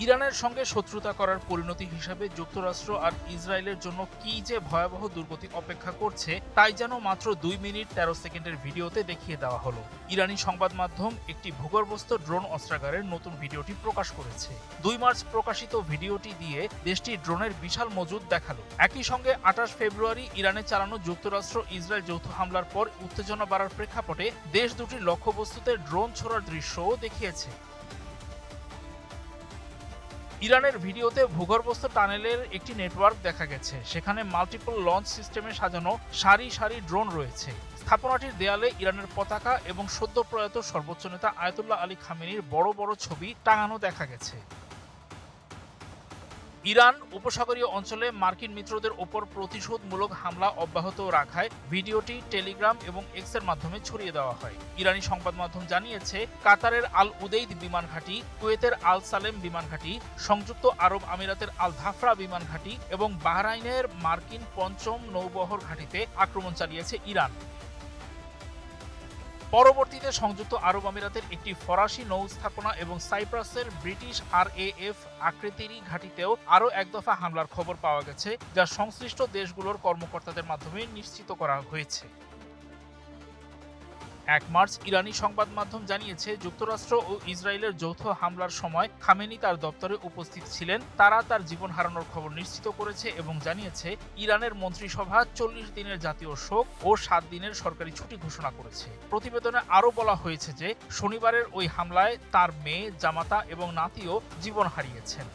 ইরানের সঙ্গে শত্রুতা করার পরিণতি হিসাবে যুক্তরাষ্ট্র আর ইসরায়েলের জন্য কি যে ভয়াবহ দুর্গতি অপেক্ষা করছে তাই যেন মাত্র 2 মিনিট 13 সেকেন্ডের ভিডিওতে দেখিয়ে দেওয়া হলো। ইরানি সংবাদ মাধ্যম একটি ভূগর্ভস্থ ড্রোন অস্ত্রাগারের নতুন ভিডিওটি প্রকাশ করেছে। 2 মার্চ প্রকাশিত ভিডিওটি দিয়ে দেশটি ড্রোনের বিশাল মজুদ দেখালো। একই সঙ্গে 28 ফেব্রুয়ারি ইরানে চালানো যুক্তরাষ্ট্র ইসরায়েল যৌথ হামলার পর উত্তেজনা বাড়ার প্রেক্ষাপটে দেশ দুটির লক্ষ্যবস্তুতে ড্রোন ছোড়ার দৃশ্যও দেখিয়েছে। ইরানের ভিডিওতে ভূগর্ভস্থ টানেলের একটি নেটওয়ার্ক দেখা গেছে। সেখানে মাল্টিপল লঞ্চ সিস্টেমে সাজানো সারি সারি ড্রোন রয়েছে। স্থাপনাটির দেয়ালে ইরানের পতাকা এবং সদ্য প্রয়াত সর্বোচ্চ নেতা আয়াতুল্লাহ আলী খামেনির বড় বড় ছবি টাঙানো দেখা গেছে। ইরান উপসাগরীয় অঞ্চলে মার্কিন মিত্রদের ওপর প্রতিশোধমূলক হামলা অব্যাহত রাখায় ভিডিওটি টেলিগ্রাম এবং এক্সের মাধ্যমে ছড়িয়ে দেওয়া হয়। ইরানি সংবাদ মাধ্যম জানিয়েছে, কাতারের আল উদেইদ বিমান ঘাঁটি, কুয়েতের আল সালেম বিমান ঘাঁটি, সংযুক্ত আরব আমিরাতের আল ধাফরা বিমান ঘাঁটি এবং বাহরাইনের মার্কিন পঞ্চম নৌবহর ঘাঁটিতে আক্রমণ চালিয়েছে ইরান। পরবর্তীতে সংযুক্ত আরব আমিরাতের একটি ফরাসি নৌ স্থাপনা এবং সাইপ্রাসের ব্রিটিশ RAF আকৃতিরই ঘাঁটিতেও আরও এক দফা হামলার খবর পাওয়া গেছে, যা সংশ্লিষ্ট দেশগুলোর কর্মকর্তাদের মাধ্যমে নিশ্চিত করা হয়েছে। 1 মার্চ ইরানি সংবাদ মাধ্যম জানিয়েছে, যুক্তরাষ্ট্র ও ইসরায়েলের যৌথ হামলার সময় খামেনি তার দপ্তরে উপস্থিত ছিলেন। তারা তার জীবন হারানোর খবর নিশ্চিত করেছে এবং জানিয়েছে, ইরানের মন্ত্রিসভা 40 দিনের জাতীয় শোক ও 7 দিনের সরকারি ছুটি ঘোষণা করেছে। প্রতিবেদনে আরও বলা হয়েছে যে শনিবারের ওই হামলায় তার মেয়ে, জামাতা এবং নাতিও জীবন হারিয়েছেন।